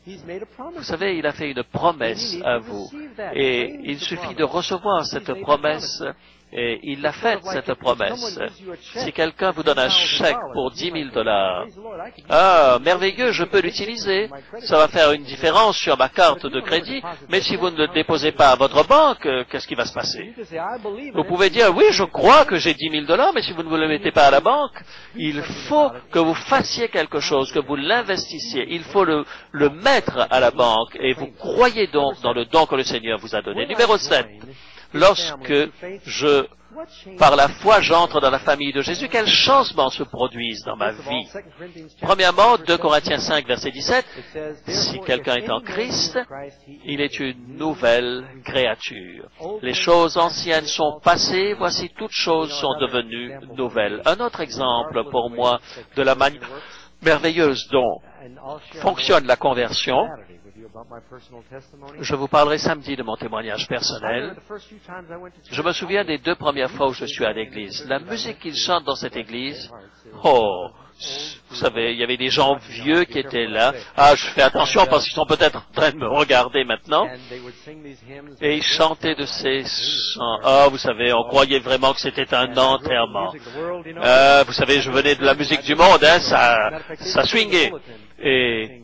Vous savez, il a fait une promesse à vous. Et il suffit de recevoir cette promesse. Et il a fait, cette promesse. Si quelqu'un vous donne un chèque pour 10 000 $, ah, merveilleux, je peux l'utiliser. Ça va faire une différence sur ma carte de crédit. Mais si vous ne le déposez pas à votre banque, qu'est-ce qui va se passer? Vous pouvez dire, oui, je crois que j'ai 10 000 $, mais si vous ne vous le mettez pas à la banque, il faut que vous fassiez quelque chose, que vous l'investissiez. Il faut le mettre à la banque. Et vous croyez donc dans le don que le Seigneur vous a donné. Numéro 7. Lorsque par la foi, j'entre dans la famille de Jésus, quels changements se produisent dans ma vie? Premièrement, 2 Corinthiens 5, verset 17, si quelqu'un est en Christ, il est une nouvelle créature. Les choses anciennes sont passées, voici toutes choses sont devenues nouvelles. Un autre exemple pour moi de la manière merveilleuse dont fonctionne la conversion. Je vous parlerai samedi de mon témoignage personnel. Je me souviens des 2 premières fois où je suis à l'église. La musique qu'ils chantent dans cette église, oh, vous savez, il y avait des gens vieux qui étaient là. Ah, je fais attention parce qu'ils sont peut-être en train de me regarder maintenant. Et ils chantaient de ces chants. Ah, vous savez, on croyait vraiment que c'était un enterrement. Vous savez, je venais de la musique du monde, hein, ça swingait. Et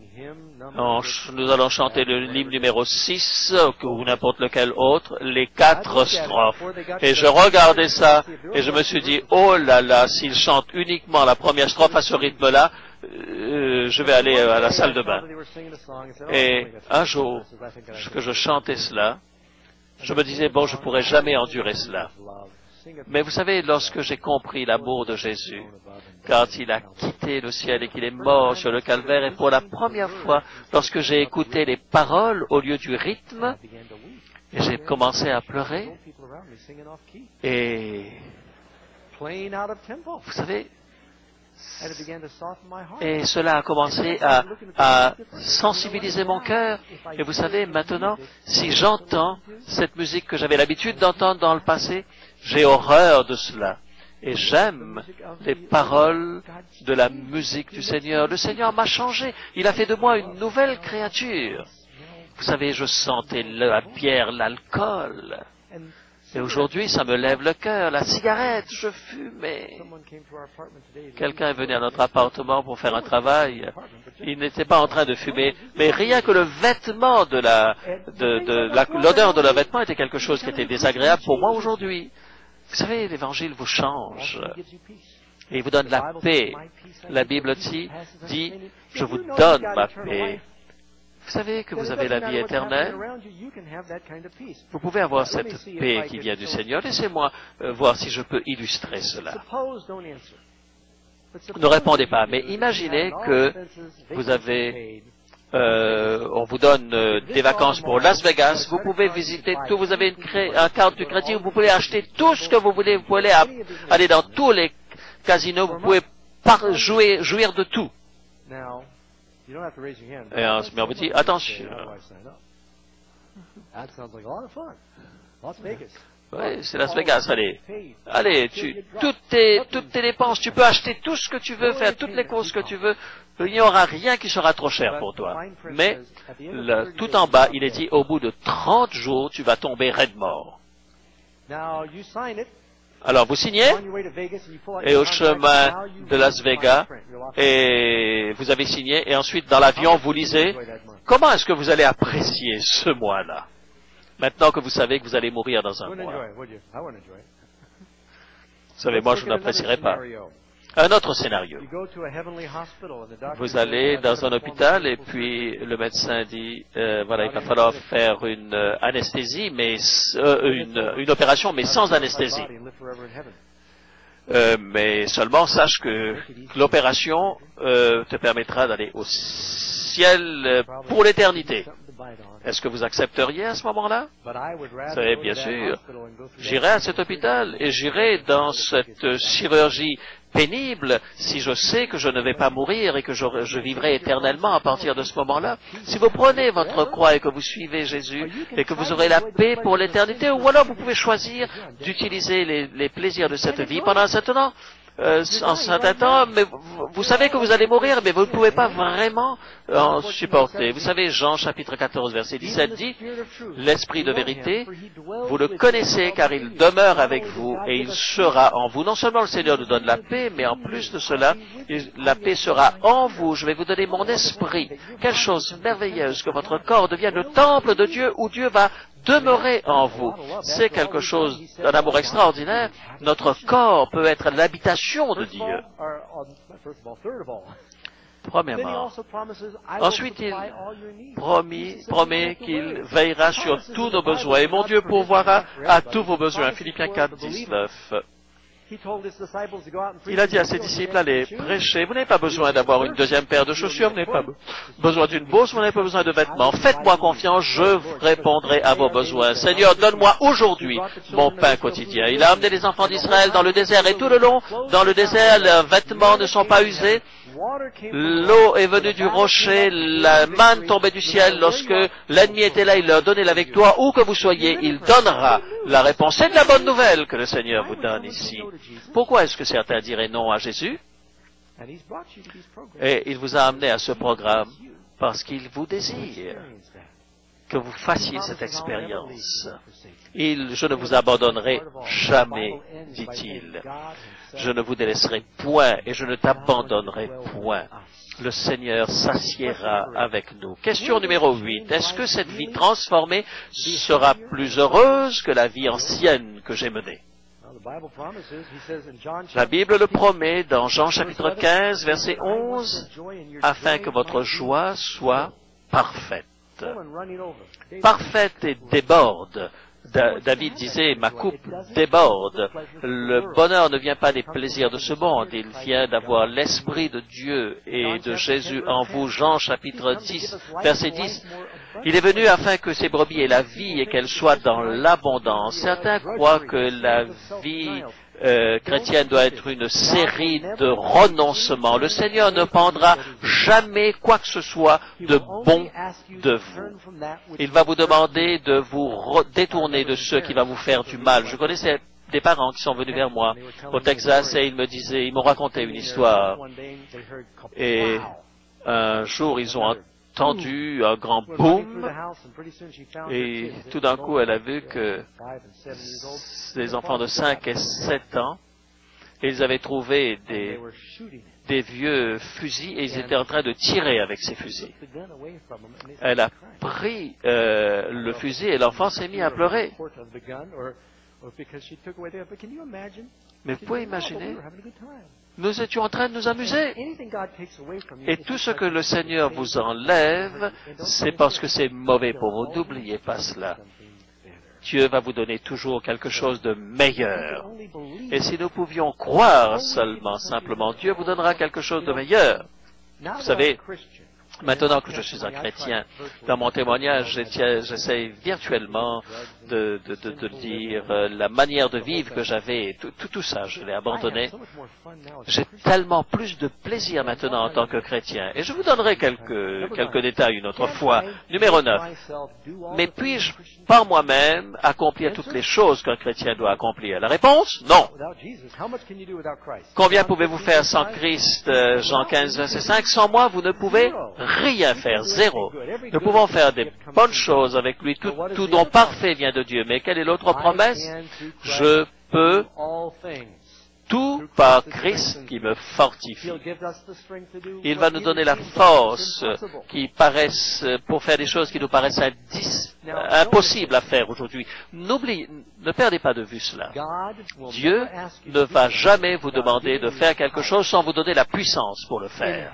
nous allons chanter le hymne numéro 6, ou n'importe lequel autre, les 4 strophes. Et je regardais ça, et je me suis dit, oh là là, s'ils chantent uniquement la première strophe à ce rythme-là, je vais aller à la salle de bain. Et un jour, que je chantais cela, je me disais, bon, je ne pourrais jamais endurer cela. Mais vous savez, lorsque j'ai compris l'amour de Jésus, quand il a quitté le ciel et qu'il est mort sur le calvaire, et pour la première fois, lorsque j'ai écouté les paroles au lieu du rythme, et j'ai commencé à pleurer, et vous savez, et cela a commencé à sensibiliser mon cœur. Et vous savez, maintenant, si j'entends cette musique que j'avais l'habitude d'entendre dans le passé, j'ai horreur de cela. Et j'aime les paroles de la musique du Seigneur. Le Seigneur m'a changé. Il a fait de moi une nouvelle créature. Vous savez, je sentais la bière, l'alcool. Et aujourd'hui, ça me lève le cœur. La cigarette, je fumais. Quelqu'un est venu à notre appartement pour faire un travail. Il n'était pas en train de fumer, mais rien que le vêtement l'odeur de le vêtement était quelque chose qui était désagréable pour moi aujourd'hui. Vous savez, l'Évangile vous change. Et il vous donne la paix. La Bible dit, je vous donne ma paix. Vous savez que vous avez la vie éternelle. Vous pouvez avoir cette paix qui vient du Seigneur. Laissez-moi voir si je peux illustrer cela. Ne répondez pas, mais imaginez que vous avez on vous donne des vacances pour Las Vegas, vous pouvez visiter tout, vous avez un carte du crédit, vous pouvez acheter tout ce que vous voulez, vous pouvez aller dans tous les casinos, vous pouvez jouir de tout. Et on vous dit, attention. Oui, c'est Las Vegas, allez. Allez, toutes tes dépenses, tu peux acheter tout ce que tu veux, faire toutes les courses que tu veux. Il n'y aura rien qui sera trop cher pour toi. Mais, tout en bas, il est dit, au bout de 30 jours, tu vas tomber raide mort. Alors, vous signez, et au chemin de Las Vegas, et vous avez signé, et ensuite, dans l'avion, vous lisez, comment est-ce que vous allez apprécier ce mois-là? Maintenant que vous savez que vous allez mourir dans un mois. Vous savez, moi, je n'apprécierais pas. Un autre scénario. Vous allez dans un hôpital et puis le médecin dit, voilà, il va falloir faire une anesthésie, mais une opération, mais sans anesthésie. Mais seulement sache que l'opération te permettra d'aller au ciel pour l'éternité. Est-ce que vous accepteriez à ce moment-là? Vous savez, bien sûr, j'irai à cet hôpital et j'irai dans cette chirurgie pénible si je sais que je ne vais pas mourir et que je vivrai éternellement à partir de ce moment-là. Si vous prenez votre croix et que vous suivez Jésus et que vous aurez la paix pour l'éternité, ou alors vous pouvez choisir d'utiliser les plaisirs de cette vie pendant un certain temps, mais vous savez que vous allez mourir, mais vous ne pouvez pas vraiment en supporter. Vous savez, Jean chapitre 14, verset 17 dit, « L'Esprit de vérité, vous le connaissez car il demeure avec vous et il sera en vous. » Non seulement le Seigneur nous donne la paix, mais en plus de cela, la paix sera en vous. Je vais vous donner mon esprit. Quelle chose merveilleuse que votre corps devienne le temple de Dieu où Dieu va demeurer en vous. C'est quelque chose d'un amour extraordinaire. Notre corps peut être l'habitation de Dieu. Premièrement. Ensuite, il promet qu'il veillera sur tous nos besoins. Et mon Dieu pourvoira à tous vos besoins. Philippiens 4, 19. Il a dit à ses disciples, allez, prêchez. Vous n'avez pas besoin d'avoir une deuxième paire de chaussures, vous n'avez pas besoin d'une bourse, vous n'avez pas besoin de vêtements. Faites-moi confiance, je répondrai à vos besoins. Seigneur, donne-moi aujourd'hui mon pain quotidien. Il a amené les enfants d'Israël dans le désert et tout le long, dans le désert, leurs vêtements ne sont pas usés. L'eau est venue du rocher, la manne tombait du ciel. Lorsque l'ennemi était là, il leur donnait la victoire. Où que vous soyez, il donnera la réponse. C'est de la bonne nouvelle que le Seigneur vous donne ici. Pourquoi est-ce que certains diraient non à Jésus? Et il vous a amené à ce programme parce qu'il vous désire que vous fassiez cette expérience. Je ne vous abandonnerai jamais, dit-il. Je ne vous délaisserai point et je ne t'abandonnerai point. Le Seigneur s'assiera avec nous. Question numéro 8. Est-ce que cette vie transformée sera plus heureuse que la vie ancienne que j'ai menée? La Bible le promet dans Jean chapitre 15, verset 11, afin que votre joie soit parfaite. Parfaite et déborde. David disait, ma coupe déborde. Le bonheur ne vient pas des plaisirs de ce monde, il vient d'avoir l'Esprit de Dieu et de Jésus en vous. Jean chapitre 10, verset 10. Il est venu afin que ces brebis aient la vie et qu'elles soient dans l'abondance. Certains croient que la vie chrétienne doit être une série de renoncements. Le Seigneur ne prendra jamais quoi que ce soit de bon de vous. Il va vous demander de vous détourner de ceux qui va vous faire du mal. Je connaissais des parents qui sont venus vers moi au Texas et ils m'ont raconté une histoire. Et un jour, ils ont entendu un grand boom et tout d'un coup, elle a vu que des enfants de 5 et 7 ans, ils avaient trouvé des vieux fusils et ils étaient en train de tirer avec ces fusils. Elle a pris le fusil et l'enfant s'est mis à pleurer. Mais vous pouvez imaginer, nous étions en train de nous amuser. Et tout ce que le Seigneur vous enlève, c'est parce que c'est mauvais pour vous. N'oubliez pas cela. Dieu va vous donner toujours quelque chose de meilleur. Et si nous pouvions croire seulement, simplement, Dieu vous donnera quelque chose de meilleur. Vous savez, Maintenant que je suis un chrétien, dans mon témoignage, j'essaie virtuellement de dire la manière de vivre que j'avais, tout ça, je l'ai abandonné. J'ai tellement plus de plaisir maintenant en tant que chrétien. Et je vous donnerai quelques détails une autre fois. Numéro 9. Mais puis-je, par moi-même, accomplir toutes les choses qu'un chrétien doit accomplir? La réponse? Non. Combien pouvez-vous faire sans Christ? Jean 15, verset 5. Sans moi, vous ne pouvez rien faire. Zéro. Nous pouvons faire des bonnes choses avec lui. Tout don parfait vient de Dieu. Mais quelle est l'autre promesse? Je peux tout par Christ qui me fortifie. Il va nous donner la force pour faire des choses qui nous paraissent impossibles à faire aujourd'hui. Ne perdez pas de vue cela. Dieu ne va jamais vous demander de faire quelque chose sans vous donner la puissance pour le faire.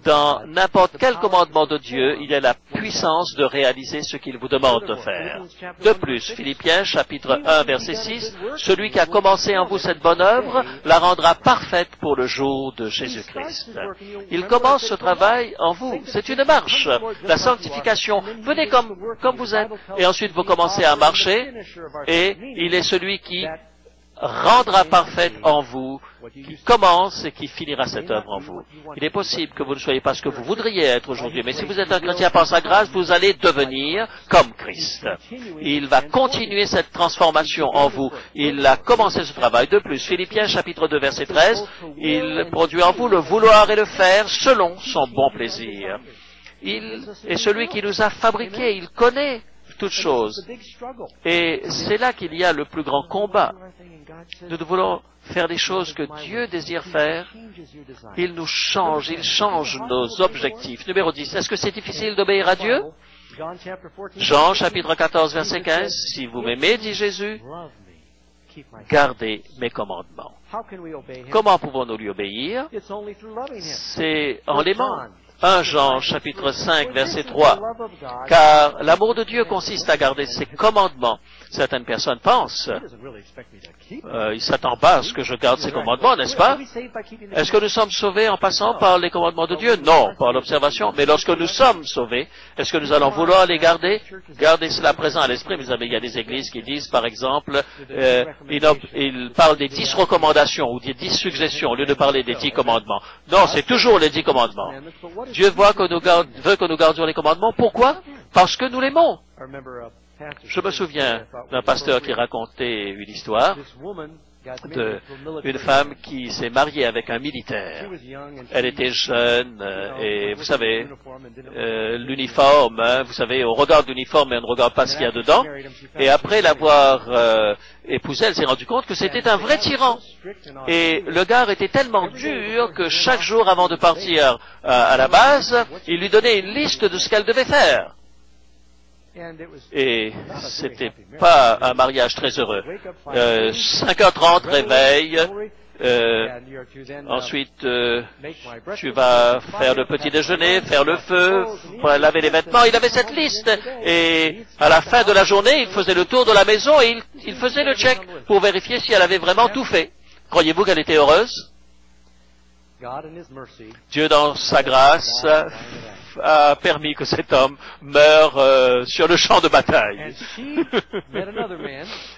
Dans n'importe quel commandement de Dieu, il y a la puissance de réaliser ce qu'il vous demande de faire. De plus, Philippiens chapitre 1 verset 6, celui qui a commencé en vous cette bonne œuvre la rendra parfaite pour le jour de Jésus-Christ. Il commence ce travail en vous. C'est une marche. La sanctification. Venez comme vous êtes. Et ensuite vous commencez à marcher et il est celui qui rendra parfaite en vous, qui commence et qui finira cette œuvre en vous. Il est possible que vous ne soyez pas ce que vous voudriez être aujourd'hui, mais si vous êtes un chrétien par sa grâce, vous allez devenir comme Christ. Il va continuer cette transformation en vous. Il a commencé ce travail. De plus, Philippiens chapitre 2 verset 13, il produit en vous le vouloir et le faire selon son bon plaisir. Il est celui qui nous a fabriqués, il connaît toutes choses. Et c'est là qu'il y a le plus grand combat. Nous voulons faire des choses que Dieu désire faire. Il nous change, il change nos objectifs. Numéro 10. Est-ce que c'est difficile d'obéir à Dieu? Jean chapitre 14 verset 15. Si vous m'aimez, dit Jésus, gardez mes commandements. Comment pouvons-nous lui obéir? C'est en l'aimant. 1 Jean chapitre 5 verset 3. Car l'amour de Dieu consiste à garder ses commandements. Certaines personnes pensent, il s'attend pas à ce que je garde ses commandements, n'est-ce pas? Est-ce que nous sommes sauvés en passant par les commandements de Dieu? Non, par l'observation. Mais lorsque nous sommes sauvés, est-ce que nous allons vouloir les garder? Gardez cela présent à l'esprit. Vous savez, il y a des églises qui disent, par exemple, ils parlent des 10 recommandations ou des 10 suggestions au lieu de parler des 10 commandements. Non, c'est toujours les 10 commandements. Dieu veut que nous gardions les commandements. Pourquoi? Parce que nous l'aimons. Je me souviens d'un pasteur qui racontait une histoire d'une femme qui s'est mariée avec un militaire. Elle était jeune et vous savez, l'uniforme, vous savez, on regarde l'uniforme et on ne regarde pas ce qu'il y a dedans. Et après l'avoir épousé, elle s'est rendue compte que c'était un vrai tyran. Et le gars était tellement dur que chaque jour avant de partir à la base, il lui donnait une liste de ce qu'elle devait faire. Et c'était pas un mariage très heureux. 5h30, réveil. Ensuite, tu vas faire le petit déjeuner, faire le feu, laver les vêtements. Il avait cette liste. Et à la fin de la journée, il faisait le tour de la maison et il faisait le check pour vérifier si elle avait vraiment tout fait. Croyez-vous qu'elle était heureuse? Dieu, dans sa grâce, a permis que cet homme meure sur le champ de bataille.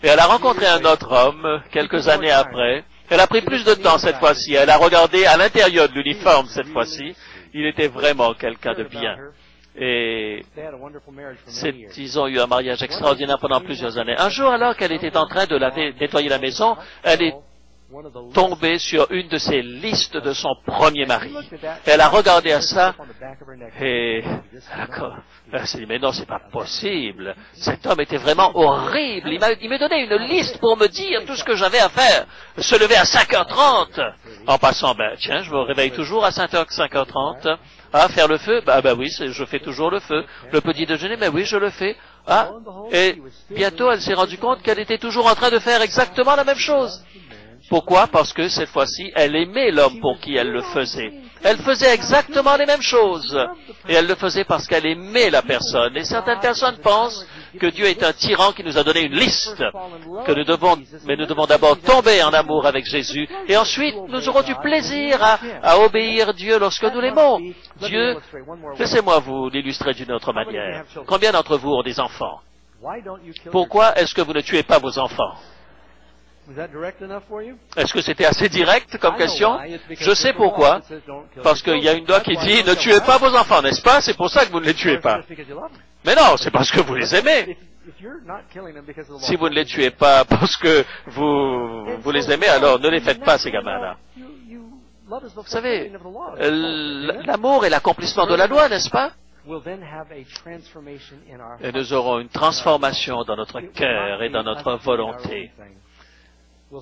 Et elle a rencontré un autre homme quelques années après. Elle a pris plus de temps cette fois-ci. Elle a regardé à l'intérieur de l'uniforme cette fois-ci. Il était vraiment quelqu'un de bien. Et ils ont eu un mariage extraordinaire pendant plusieurs années. Un jour, alors qu'elle était en train de nettoyer la maison, elle est tombée sur une de ces listes de son premier mari. Elle a regardé à ça et elle s'est dit, mais non, c'est pas possible. Cet homme était vraiment horrible. Il me donnait une liste pour me dire tout ce que j'avais à faire. Se lever à 5h30. En passant, tiens, je me réveille toujours à 5h30. Ah, faire le feu? Oui, je fais toujours le feu. Le petit déjeuner? Oui, je le fais. Ah, et bientôt, elle s'est rendue compte qu'elle était toujours en train de faire exactement la même chose. Pourquoi? Parce que cette fois-ci, elle aimait l'homme pour qui elle le faisait. Elle faisait exactement les mêmes choses. Et elle le faisait parce qu'elle aimait la personne. Et certaines personnes pensent que Dieu est un tyran qui nous a donné une liste, mais nous devons d'abord tomber en amour avec Jésus, et ensuite nous aurons du plaisir à obéir Dieu lorsque nous l'aimons. Dieu, laissez-moi vous l'illustrer d'une autre manière. Combien d'entre vous ont des enfants? Pourquoi est-ce que vous ne tuez pas vos enfants? Est-ce que c'était assez direct comme question? Je sais pourquoi. Parce qu'il y a une loi qui dit ne tuez pas vos enfants, n'est-ce pas? C'est pour ça que vous ne les tuez pas. Mais non, c'est parce que vous les aimez. Si vous ne les tuez pas parce que vous les aimez, alors ne les faites pas, ces gamins-là. Vous savez, l'amour est l'accomplissement de la loi, n'est-ce pas? Et nous aurons une transformation dans notre cœur et dans notre volonté. Vous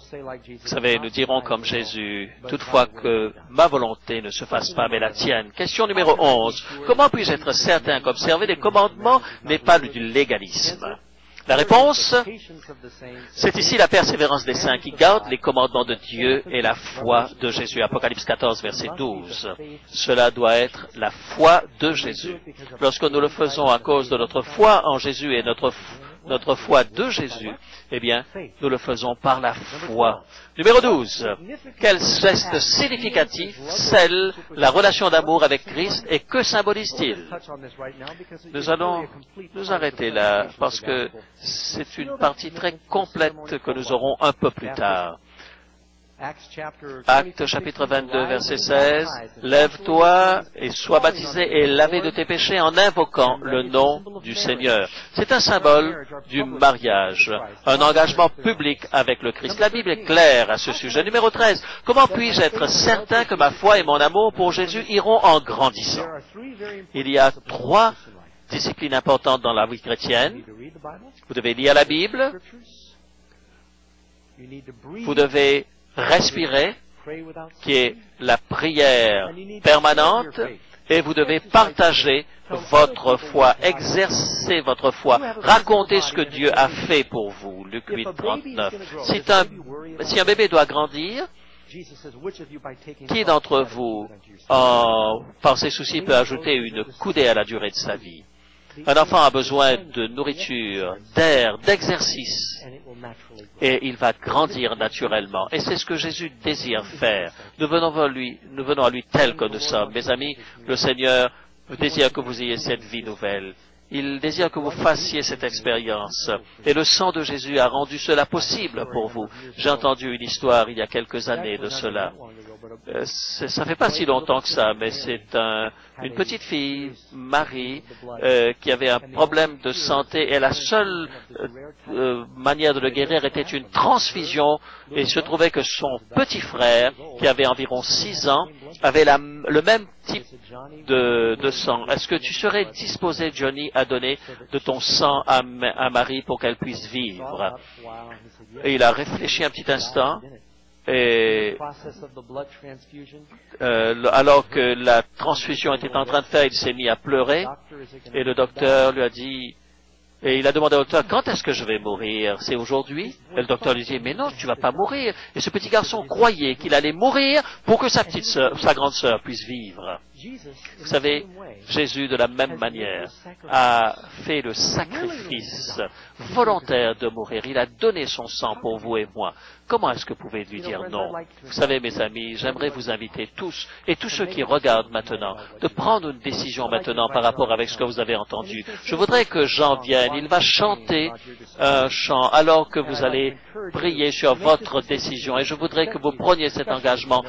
savez, nous dirons comme Jésus, toutefois que ma volonté ne se fasse pas, mais la tienne. Question numéro 11. Comment puis-je être certain qu'observer les commandements n'est pas du légalisme? La réponse, c'est ici la persévérance des saints qui gardent les commandements de Dieu et la foi de Jésus. Apocalypse 14, verset 12. Cela doit être la foi de Jésus. Lorsque nous le faisons à cause de notre foi en Jésus et notre foi de Jésus, eh bien, nous le faisons par la foi. Numéro 12. Quel geste significatif scelle la relation d'amour avec Christ et que symbolise-t-il? Nous allons nous arrêter là parce que c'est une partie très complète que nous aurons un peu plus tard. Actes chapitre 22, verset 16. Lève-toi et sois baptisé et lavé de tes péchés en invoquant le nom du Seigneur. C'est un symbole du mariage, un engagement public avec le Christ. La Bible est claire à ce sujet. Numéro 13. Comment puis-je être certain que ma foi et mon amour pour Jésus iront en grandissant? Il y a 3 disciplines importantes dans la vie chrétienne. Vous devez lire la Bible. Vous devez respirer, qui est la prière permanente, et vous devez partager votre foi, exercer votre foi, raconter ce que Dieu a fait pour vous. Luc 8, 39. Si un bébé doit grandir, qui d'entre vous, par ses soucis, peut ajouter une coudée à la durée de sa vie? Un enfant a besoin de nourriture, d'air, d'exercice, et il va grandir naturellement. Et c'est ce que Jésus désire faire. Nous venons à lui tel que nous sommes. Mes amis, le Seigneur désire que vous ayez cette vie nouvelle. Il désire que vous fassiez cette expérience. Et le sang de Jésus a rendu cela possible pour vous. J'ai entendu une histoire il y a quelques années de cela. Ça fait pas si longtemps que ça, mais c'est une petite fille, Marie, qui avait un problème de santé, et la seule manière de le guérir était une transfusion, et il se trouvait que son petit frère, qui avait environ 6 ans, avait le même type de sang. Est-ce que tu serais disposé, Johnny, à donner de ton sang à Marie pour qu'elle puisse vivre? Et il a réfléchi un petit instant. Et alors que la transfusion était en train de faire, il s'est mis à pleurer, et le docteur lui a dit, et il a demandé au docteur, quand est-ce que je vais mourir? C'est aujourd'hui? Et le docteur lui dit, mais non, tu vas pas mourir. Et ce petit garçon croyait qu'il allait mourir pour que sa grande sœur puisse vivre. Vous savez, Jésus, de la même manière, a fait le sacrifice volontaire de mourir. Il a donné son sang pour vous et moi. Comment est-ce que vous pouvez lui dire non? Vous savez, mes amis, j'aimerais vous inviter tous, et tous ceux qui regardent maintenant, de prendre une décision maintenant par rapport avec ce que vous avez entendu. Je voudrais que Jean vienne. Il va chanter un chant alors que vous allez prier sur votre décision. Et je voudrais que vous preniez cet engagement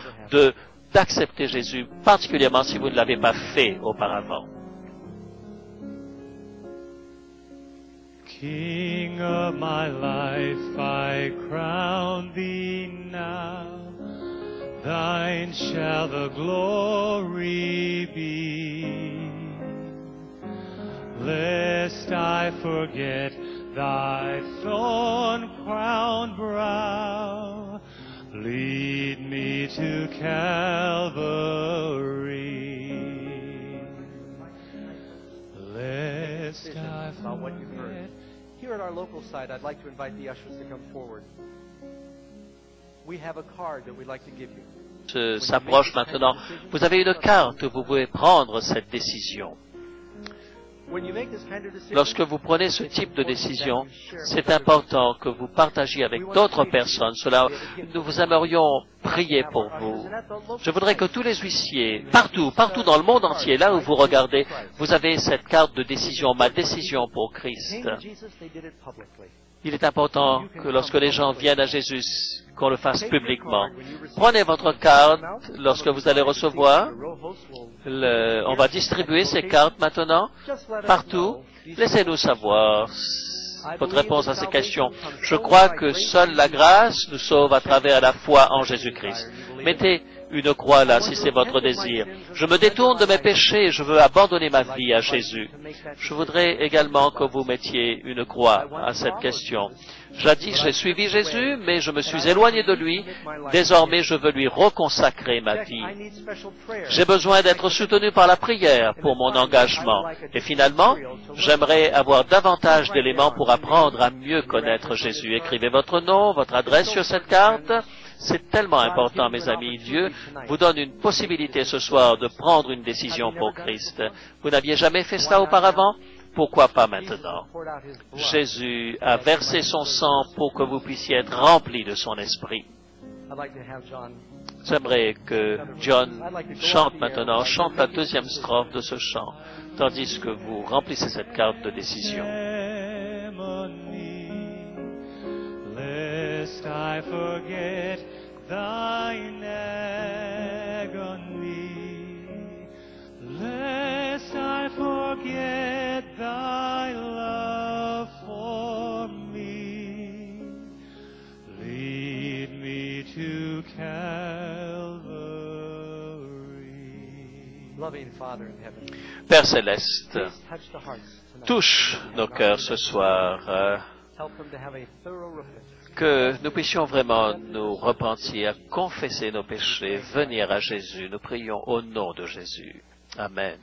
d'accepter Jésus, particulièrement si vous ne l'avez pas fait auparavant. King of my life, I crown thee now. Thine shall the glory be. Lest I forget thy thorn-crowned brow, lead me to Calvary. Lest I forget. Here at our local site, I'd like to invite the ushers to come forward. We have a card that we'd like to give you. s'approche maintenant. Vous avez une carte, vous pouvez prendre cette décision. Lorsque vous prenez ce type de décision, c'est important que vous partagiez avec d'autres personnes. Nous vous aimerions prier pour vous. Je voudrais que tous les huissiers, partout dans le monde entier, là où vous regardez, vous avez cette carte de décision, ma décision pour Christ. Il est important que lorsque les gens viennent à Jésus, qu'on le fasse publiquement. Prenez votre carte lorsque vous allez recevoir. On va distribuer ces cartes maintenant, partout. Laissez-nous savoir votre réponse à ces questions. Je crois que seule la grâce nous sauve à travers la foi en Jésus-Christ. Mettez une croix là, si c'est votre désir. Je me détourne de mes péchés, je veux abandonner ma vie à Jésus. Je voudrais également que vous mettiez une croix à cette question. Jadis, j'ai suivi Jésus, mais je me suis éloigné de lui. Désormais, je veux lui reconsacrer ma vie. J'ai besoin d'être soutenu par la prière pour mon engagement. Et finalement, j'aimerais avoir davantage d'éléments pour apprendre à mieux connaître Jésus. Écrivez votre nom, votre adresse sur cette carte. C'est tellement important, mes amis. Dieu vous donne une possibilité ce soir de prendre une décision pour Christ. Vous n'aviez jamais fait cela auparavant? Pourquoi pas maintenant? Jésus a versé son sang pour que vous puissiez être remplis de son esprit. J'aimerais que John chante maintenant, chante la deuxième strophe de ce chant, tandis que vous remplissez cette carte de décision. Lest I forget thine agony, lest I forget thy love for me, lead me to Calvary. Père Céleste, touche nos cœurs ce soir. Que nous puissions vraiment nous repentir, confesser nos péchés, venir à Jésus. Nous prions au nom de Jésus. Amen.